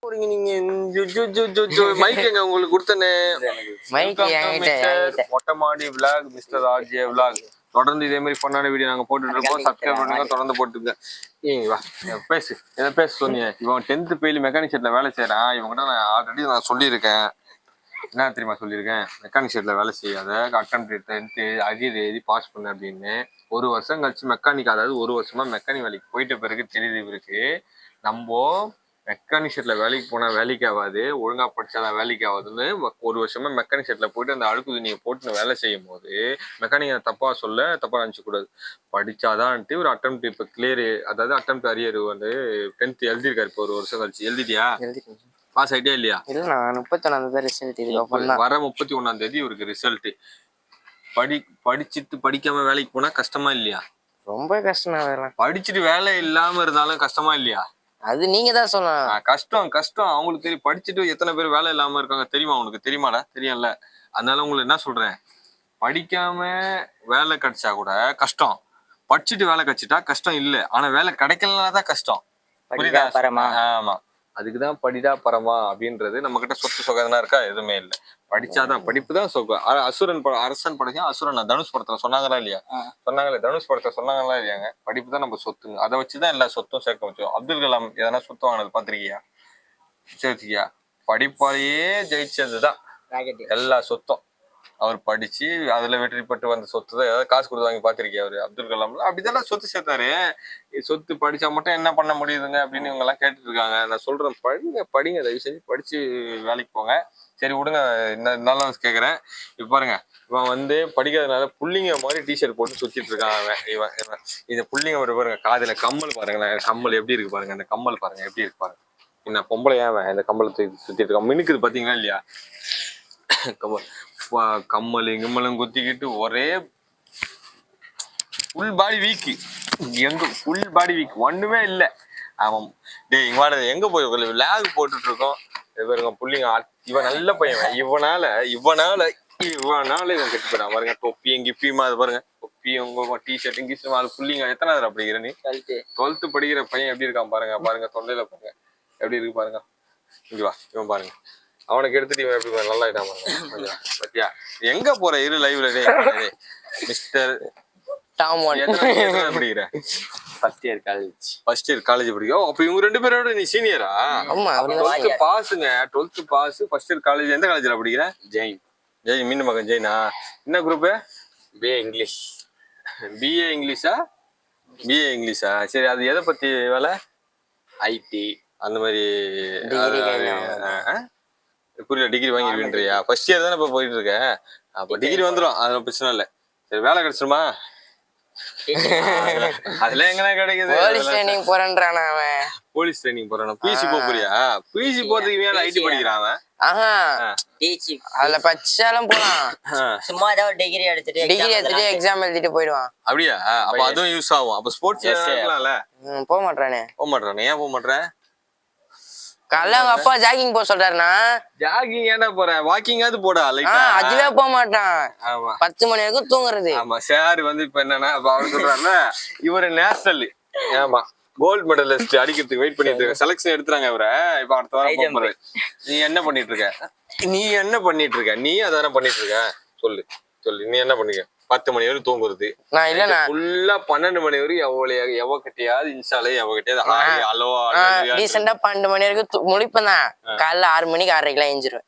போறீங்க நீங்க? மைக் எங்க உங்களுக்கு கொடுத்தனே? மொட்டை மாடி விளாக் மிஸ்டர் ஆர்ஜே விளாக். தொடர்ந்து இதே மாதிரி பண்ணான வீடியோ நாங்க போட்டுட்டு இருக்கோம். சப்ஸ்கிரைப் பண்ணுங்க, தொடர்ந்து போட்டுங்க. வா பேசு, எதை பேச சொன்னீங்க? இவன் 10th பெயில் மெக்கானிக் ஷெட்ல வேலை செய்யறான். இவங்ககிட்ட நான் ஆல்ரெடி சொல்லியிருக்கேன். என்ன தெரியுமா சொல்லியிருக்கேன்? மெக்கானிக் ஷெட்ல வேலை செய்யாத, அட்டம் 10th அரியர் எழுதி பாஸ் பண்ணு அப்படின்னு. 1 வருஷம் கழிச்சு மெக்கானிக், அதாவது 1 வருஷமா மெக்கானிக் வேலைக்கு போயிட்ட பிறகு தெரியுது இவருக்கு, நம்ம மெக்கானிக் ஷெட்ல வேலைக்கு போனா வேலைக்கு ஆகாது, ஒழுங்கா படிச்சாதான் வேலைக்கு ஆகுதுன்னு 1 வருஷமா மெக்கானிக் ஷெட்ல போயிட்டு அந்த அழுக்கு துணியை போட்டு வேலை செய்யும் போது மெக்கானிக் தப்பா நினைச்சு கூடாது. படிச்சாதான்ட்டு ஒரு அட்டம் இப்ப கிளியர், அதாவது அட்டம் அரியர் வந்து 10th எழுதிருக்காரு. இப்போ 1 வருஷம் கழிச்சு எழுதிட்டியா? பாஸ் ஆயிட்டே இல்லையா? இல்ல, நான் 31 ரிசல்ட். வர 31 இவருக்கு ரிசல்ட். படிச்சுட்டு படிக்காம வேலைக்கு போனா கஷ்டமா இல்லையா? ரொம்ப கஷ்டம். படிச்சுட்டு வேலை இல்லாம இருந்தாலும் கஷ்டமா இல்லையா? அது நீங்க தான் சொல்லலாம். கஷ்டம் அவங்களுக்கு தெரியும். படிச்சுட்டு எத்தனை பேர் வேலை இல்லாம இருக்காங்க தெரியுமா? உனக்கு தெரியுமாடா? தெரியும்ல. அதனால உங்களுக்கு என்ன சொல்றேன், படிக்காம வேலை கிடைச்சா கூட கஷ்டம், படிச்சுட்டு வேலை கிடைச்சிட்டா கஷ்டம் இல்ல. ஆனா வேலை கிடைக்கலன்னா தான் கஷ்டம். புரியுதா? ஆமா, அதுக்குதான் படிடா பரமா அப்படின்றது. நம்ம கிட்ட சொத்து சொகனா இருக்கா? எதுவுமே இல்லை. படிச்சாதான், படிப்பு தான் சொகம். அரசன் படைச்சா அசுரன் தனுஷ் படத்துல சொன்னாங்களா இல்லையா? சொன்னாங்களே, தனுஷ் படத்துல சொன்னாங்களா இல்லையாங்க? படிப்பு தான் நம்ம சொத்துங்க. அதை வச்சுதான் எல்லா சொத்தும் சேர்க்க வச்சோம். அப்துல் கலாம் எதனா சொத்து வாங்கினது பாத்திருக்கியா? சேர்த்தியா? படிப்பாலேயே ஜெயிச்சதுதான் எல்லா சொத்தும். அவர் படிச்சு அதுல வெற்றி பெற்று வந்த சொத்து தான். ஏதாவது காசு கொடுத்து வாங்கி பாத்திருக்கியா? அவரு அப்துல் கலாம் அப்படித்தானே சொத்து சேர்த்தாரு. சொத்து படிச்சா மட்டும் என்ன பண்ண முடியுதுங்க அப்படின்னு இவங்க எல்லாம் கேட்டுட்டு இருக்காங்க. நான் சொல்றேன், படிங்க, தயவு செஞ்சு படிச்சு வேலைக்கு போங்க. சரி விடுங்க, நல்லா கேக்குறேன். இப்ப பாருங்க, இவன் வந்து படிக்கிறதுனால புள்ளிங்க மாதிரி டிஷர்ட் போட்டு சுத்திட்டு இருக்கான். இவன் இந்த புள்ளிங்க ஒரு பாருங்க, காதுல கம்மல் பாருங்களேன். கம்மல் எப்படி இருக்கு பாருங்க, அந்த கம்மல் பாருங்க எப்படி இருக்கு பாருங்க. என்ன பொம்பளை ஏன் இந்த கம்மல் சுத்திட்டு இருக்கான்? மினுக்குது பாத்தீங்களா இல்லையா? கம்மல் கிம்மலும் குத்திக்கிட்டு ஒரே full body weak. Full body weak, ஒண்ணுமே இல்ல. அவன் டேய் இங்க எங்க போய் லேக் போட்டுட்டு இருக்கோம். இவருங்க புள்ளிங்க. இவன் நல்ல பையன். இவனால இவன் கெட்டு போயிடான் பாருங்க. தொப்பியும் கிப்பியுமா அது பாருங்க. தொப்பியும் டிஷர்ட் இங்கிலீஷ் அது புள்ளிங்க. எத்தனாவது படிக்கிற நீ? 12th படிக்கிற பையன் எப்படி இருக்கான் பாருங்க. தொண்டையில பாருங்க எப்படி இருக்கு பாருங்க. இங்க வா, இவன் பாருங்க. அவனுக்கு எடுத்துட்டு இவன் எப்படி நல்லா ஆயிட்டான் பாருங்க. பத்தியா? எங்க போற இரு லைவ்ல மிஸ்டர் படிக்கிற? ஃபர்ஸ்ட் இயர் காலேஜ் படிக்க. அப்ப இவங்க 2 பேரோட நீ சீனியரா? பாஸுங்க. 12th pass, first year college. எந்த காலேஜ்ல படிக்கிற? ஜெயின் மீன் மகன் ஜெயினா? என்ன குரூப்? பிஏ இங்கிலீஷா? சரி, அது எதை பத்தி வேலை? ஐடி அந்த மாதிரி. புரியல. டிகிரி வாங்கிருக்கின்றியா? ஃபர்ஸ்ட் இயர் தானே இப்ப போயிட்டு இருக்க. அப்ப டிகிரி வந்துடும், அது பிரச்சனை இல்லை. சரி, வேலை கிடைச்சிருமா? அதுல எங்கனா கிடைக்குது. போலீஸ் ட்ரைனிங் போறேன்றானா அவன். போலீஸ் ட்ரைனிங் போறானா? பிசி போறியா? பிசி போறதுக்கு மேல ஐடி படிக்கிறான் அவன். அதுல பச்சாலும் போலாம். சும்மா ஏதாவது டிகிரி எடுத்துட்டு எக்ஸாம் எழுதிட்டு போயிடுவான். அப்படியா? அப்ப அதுவும் யூஸ் ஆகும். அப்ப ஸ்போர்ட்ஸ் இருக்கலாம்ல. போக மாட்டானே. ஏன் போக மாட்டேன்? காலைல அவங்க அப்பா ஜாகிங் போக சொல்றாருன்னா. ஜாகிங் ஏன்டா போற? வாக்கிங்காவது போடா. அதுவே போக மாட்டான். 10 மணி வரைக்கும் தூங்குறது. ஆமா, சார் வந்து இப்ப என்னன்னா அவர் சொல்றாருன்னா, இவரு நேஷனல், ஆமா, கோல்டு மெடலிஸ்ட் அடிக்கிறதுக்கு வெயிட் பண்ணிட்டு இருக்க. செலக்ஷன் எடுத்துறாங்க இவரை. இப்ப அடுத்த வாரம் போறாரு. நீ என்ன பண்ணிட்டு இருக்க? நீ அதான பண்ணிட்டு இருக்க? சொல்லு. நீ என்ன பண்ணிக்க? 10 மணி வரைக்கும் தூங்குறது. ஃபுல்லா 12 மணி வரைக்கும் எவகிட்டயாவது இன்ஸ்டால எவகிட்டயாவது ஹலோ ரீசெண்டா 12 மணி வரைக்கும் முழிப்பேன் தான். காலைல 6 மணிக்கு 6:30 எழுந்திருவேன்.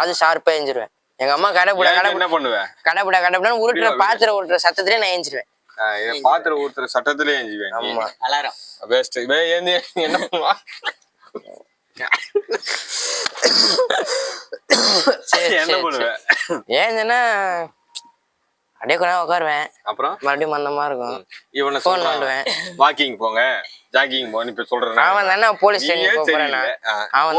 அது ஷார்ப்பா எழுந்திருவேன். எங்க அம்மா என்ன பண்ணுவேன்? கடப்புடா உருட்டுற பாத்திரம் உருட்டுற சத்தத்திலே நான் எழுந்திருவேன். பாத்திரம் ஊத்துற சட்டத்திலே எழுந்திருவேன். ஆமா, அலாரம் வேஸ்ட். என்ன பண்ணுவா? என்ன பண்ணுவேன்? ஏன்னா அப்படியே கொஞ்ச நேரம் உட்காருவேன். அப்புறம் மறுபடியும் மந்தமா இருக்கும். இவனை போன் பண்ணுவேன். வாக்கிங் போங்க, ஜாகிங் போன்னு இப்ப சொல்றேன். அவன் தானே போலீஸ் ட்ரைனிங் போறேன். அவன்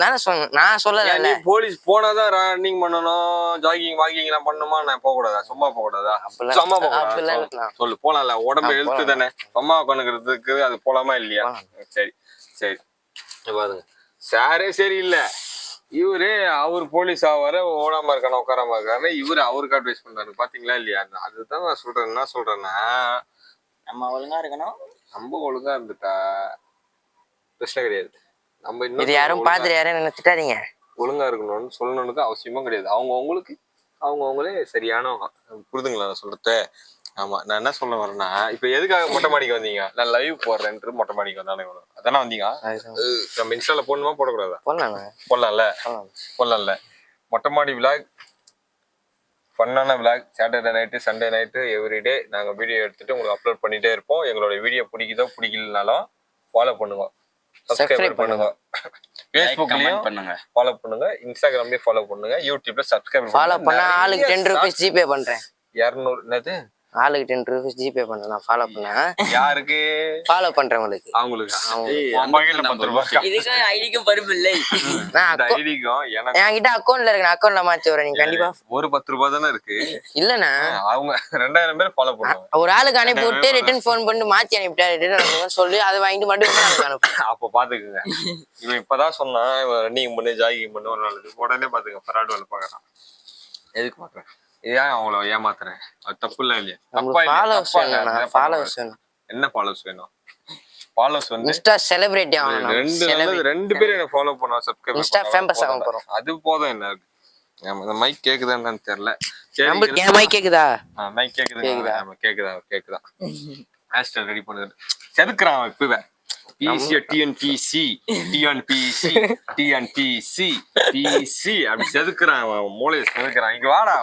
தானே சொன்ன, நான் சொல்லல. போலீஸ் போனாதான் ரன்னிங் பண்ணணும், ஜாகிங் வாக்கிங் எல்லாம் பண்ணுமா? நான் போக கூடாதா? சும்மா போக கூடாதா? சும்மா போக கூடாதா? சொல்லு. போலாம்ல, உடம்பு எழுத்து தானே. சும்மா உட்காந்துக்கிறதுக்கு அது போலாமா இல்லையா? சரி பாருங்க. சாரே சரியில்லை. இவரு அவர் போலீஸ் ஆவார ஓடாம இருக்கான உட்காராம இருக்காரு. இவரு அவருக்கு அட்வைஸ் பண்றாரு. பாத்தீங்களா இல்லையா? அதுதான் நான் சொல்றேன். என்ன சொல்றேன்னா, நம்ம ஒழுங்கா இருக்கணும். நம்ம ஒழுங்கா இருந்துட்டா பிரச்சனை கிடையாது. நம்ம இது இன்னும் யாரும் பாத்துட்டு யாரும் நினைச்சிட்டாதீங்க. ஒழுங்கா இருக்கணும்னு சொல்லணும்னு அவசியமும் கிடையாது. அவங்களே சரியானவங்க. புரிதுங்களா நான் சொல்றது? ஆமா, நான் என்ன சொல்ல வரேன்னா, இப்ப எதுக்காக மொட்டை மாடிக்கு வந்தீங்க? நான் லைவ் போடுறேன்ட்டு மொட்டை மாடிக்கு வந்தானே அதானே வந்தீங்க. நம்ம இன்ஸ்டால போடணுமா போடக்கூடாதா? போடலாம்ல. மொட்டை மாடி விளாக், ஃபன்னான vlog, Saturday night Sunday night everyday நாங்க வீடியோ எடுத்துட்டு உங்களுக்கு அப்லோட் பண்ணிட்டே இருப்போம். எங்களோட வீடியோ பிடிக்குதோ பிடிக்கலனாலும் ஃபாலோ பண்ணுங்க, சப்ஸ்கிரைப் பண்ணுங்க. ஃபேஸ்புக்லயும் பண்ணுங்க, ஃபாலோ பண்ணுங்க, இன்ஸ்டாகிராம்லயும் ஃபாலோ பண்ணுங்க, யூடியூப்ல சப்ஸ்கிரைப் ஃபாலோ பண்ணா ஆளுக்கு 10 ரூபீஸ் ஜிபே பண்றேன். 200 என்னது? ஆளுக்கு 10 ரூபீஸ் ஜிபே பண்ணலாம். ஃபாலோ பண்ணா யாருக்கு? ஃபாலோ பண்றவங்களுக்கு. அவங்களுக்கு இதுக்கு ஐடிக்கும் பருப்பு இல்லை. என்கிட்ட அக்கௌண்ட்ல இருக்கு, அக்கௌண்ட்ல மாத்தி வரேன். நீங்க கண்டிப்பா ஒரு 10 ரூபாய் தானே இருக்கு. இல்லண்ணா, அவங்க 2000 பேர் ஃபாலோ பண்ணுவாங்க. ஒரு ஆளுக்கு அனுப்பி விட்டு ரிட்டர்ன் போன் பண்ணி மாத்தி அனுப்பிட்டா ரிட்டர்ன் சொல்லி அதை வாங்கிட்டு மட்டும் அனுப்பு. அப்ப பாத்துக்குங்க, இவன் இப்பதான் சொன்னான் ரன்னிங் பண்ணு ஜாகிங் பண்ணு ஒரு நாள், உடனே பாத்துக்க பராடு வேலை பாக்குறான். எதுக்கு பாக்குறேன்? ஏன் அவங்கள ஏமாத்துறேன்? அது தப்பு இல்ல இல்லையா? என்ன ஃபாலோவர்ஸ் வேணும்? ஃபாலோவர்ஸ் வந்து இன்ஸ்டா செலிபிரிட்டி ஆகணும். ரெண்டு பேரும் என்ன ஃபாலோ பண்ணா சப்ஸ்கிரைப் இன்ஸ்டா ஃபேமஸ் ஆக போறோம். அது போதும். என்ன இருக்கு? இந்த மைக் கேக்குதான்னு தெரியல. நமக்கு ஏன் மைக் கேக்குதா? மைக் கேக்குதா? கேக்குதா. ஹேஷ்டேக் ரெடி பண்ணுது. செதுக்குறான் இப்பவே. டிஎன்பிசி அப்படி செதுக்குறான், மூளையை செதுக்குறான். இங்க வாடா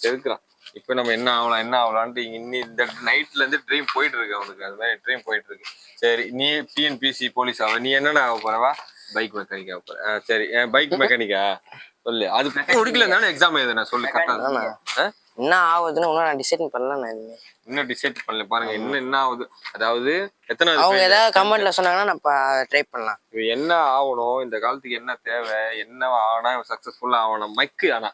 செதுக்குறான். இப்ப நம்ம என்ன ஆகலான்ட்டு இன்னி இந்த நைட்ல இருந்து ட்ரீம் போயிட்டு இருக்கு அவனுக்கு. அது மாதிரி ட்ரீம் போயிட்டு இருக்கு. சரி, நீ டிஎன்பிசி போலீஸ் ஆக, நீ என்னடா ஆக போறவா? பைக் மெக்கானிக் ஆக போற. சரி, பைக் மெக்கானிக்கா சொல்லு. அது முடிக்கலனாலும் எக்ஸாம் எழுதுனா சொல்லு. கரெக்டா என்ன ஆகுதுன்னு நான் டிசைட் பண்ணல. இன்னும் டிசைட் பண்ணல. பாருங்க என்ன ஆகுது. அதாவது எத்தனை அவங்க ஏதாவது கமெண்ட்ல சொன்னாங்கன்னா நான் ட்ரை பண்ணலாம். என்ன ஆகணும், இந்த காலத்துக்கு என்ன தேவை, என்ன ஆனா சக்சஸ்ஃபுல்லா ஆகணும். மைக்கு ஆனா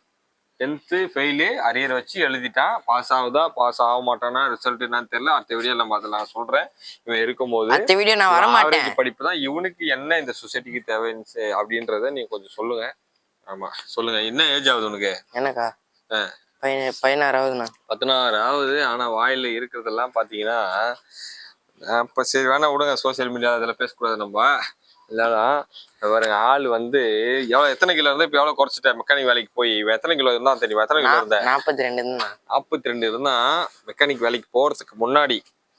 10th ஃபெயிலு அரியர் வச்சு எழுதிட்டான். பாஸ் ஆகுதா பாஸ் ஆக மாட்டானா ரிசல்ட் என்னன்னு தெரியல. அடுத்த வீடியோ நம்ம அதை நான் சொல்றேன். இவன் இருக்கும்போது அடுத்த வீடியோ நான் வர மாட்டேன். படிப்பு தான் இவனுக்கு என்ன இந்த சொசைட்டிக்கு தேவை அப்படின்றத நீங்க கொஞ்சம் சொல்லுங்க. ஆமா சொல்லுங்க. என்ன ஏஜ் ஆகுது உனக்கு? எனக்கா 16 16 ஆகுது. ஆனா வாயில இருக்கிறதெல்லாம் பாத்தீங்கன்னா அப்ப சரி வேணா விடுங்க, சோசியல் மீடியா அதில் பேசக்கூடாது நம்ம. இல்லைன்னா பாருங்க, ஆள் வந்து எத்தனை கிலோ இருந்தா இப்ப எவ்வளவு குறைச்சிட்டேன். மெக்கானிக் வேலைக்கு போய் எத்தனை கிலோ இருந்தா தெரியும்? எத்தனை கிலோ இருந்தேன்? 42 இருந்தா மெக்கானிக் வேலைக்கு போறதுக்கு முன்னாடி.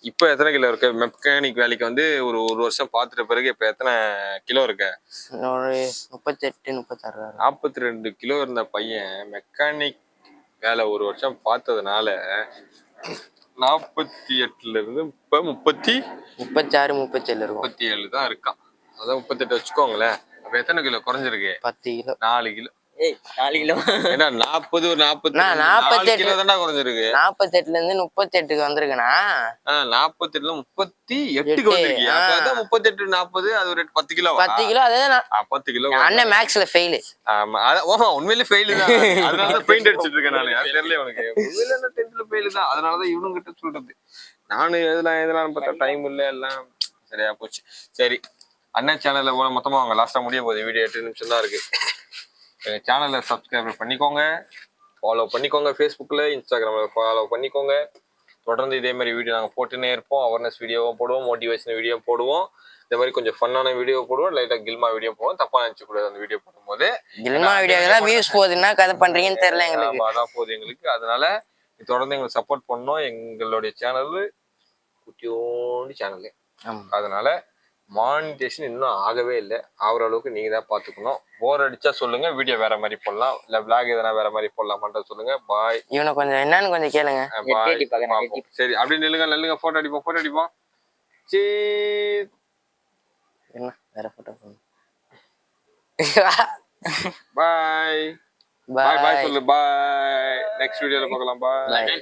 இப்ப எத்தனை கிலோ இருக்கு? மெக்கானிக் வேலைக்கு வந்து ஒரு வருஷம் பாத்துட்ட பிறகு இப்ப எத்தனை கிலோ இருக்கு? 38 36. 42 கிலோ இருந்த பையன் மெக்கானிக் வேலை ஒரு வருஷம் பார்த்ததுனால 48ல இருந்து இப்ப 36 37 தான் இருக்கான். அதான் 38 வச்சுக்கோங்களேன். அப்ப எத்தனை கிலோ குறைஞ்சிருக்கு? 10 கிலோ. 4 கிலோ. 4 கிலோ ஏன்னா 40 48 கிலோ தானே குறைஞ்சிருக்கு. 48ல இருந்து 38க்கு வந்திருக்குண்ணா. 48ல 38க்கு வந்திருக்கீங்க. அப்பதான் 38 40 அது ஒரு 10 கிலோ. 10 கிலோ. அதுதான் 10 கிலோ. அண்ணன் மேக்ஸ்ல ஃபெயில். ஆமா, ஓஹோ உண்மையிலே ஃபெயில் தான். அதனாலதான் பெயிண்ட் அடிச்சிட்டு இருக்கேன் நானு. தெரியல உனக்கு? உண்மையில 10th ஃபெயில் தான். அதனாலதான் இவனும் கிட்ட சொல்றது. நானும் எதெல்லாம் பார்த்தா டைம் இல்ல, எல்லாம் சரியா போச்சு. சரி, அண்ணன் சேனல்ல போல மொத்தமா அவங்க லாஸ்டா முடிய போகுது. வீடியோ 8 நிமிஷம் தான் இருக்கு. எங்க சேனல்ல சப்ஸ்கிரைப் பண்ணிக்கோங்க, ஃபாலோ பண்ணிக்கோங்க. ஃபேஸ்புக்ல இன்ஸ்டாகிராம்ல ஃபாலோ பண்ணிக்கோங்க. தொடர்ந்து இதே மாதிரி வீடியோ நாங்கள் போட்டுனே இருப்போம். அவேர்னஸ் வீடியோவும் போடுவோம், மோட்டிவேஷன் வீடியோ போடுவோம். இந்த மாதிரி கொஞ்சம் ஃபன்னான வீடியோ போடுவோம், லைட்டா கில்மா வீடியோ போடுவோம். தப்பா நினைச்சு கூடாது அந்த வீடியோ போடும்போது. கில்மா வீடியோ தான் வியூஸ் போகுதுன்னா கதை பண்றீங்கன்னு தெரியல எங்களுக்கு. அதான் போகுது எங்களுக்கு. அதனால தொடர்ந்து எங்களுக்கு சப்போர்ட் பண்ணோம். எங்களுடைய சேனல் குட்டியோண்டி சேனல். அதனால மானிட்டேஷன் இன்னும் ஆகவே இல்லை. ஆகிற அளவுக்கு நீங்க தான் பாத்துக்கணும். போர் அடிச்சா சொல்லுங்க, வீடியோ வேற மாதிரி போடலாம். இல்ல விளாக் எதனா வேற மாதிரி போடலாமான்னு சொல்லுங்க. பாய். இவனை கொஞ்சம் என்னன்னு கொஞ்சம் கேளுங்க. சரி, அப்படி நில்லுங்க போட்டோ அடிப்போம். என்ன வேற போட்டோ? பாய் சொல்லு. பாய். நெக்ஸ்ட் வீடியோல பார்க்கலாம். பாய்.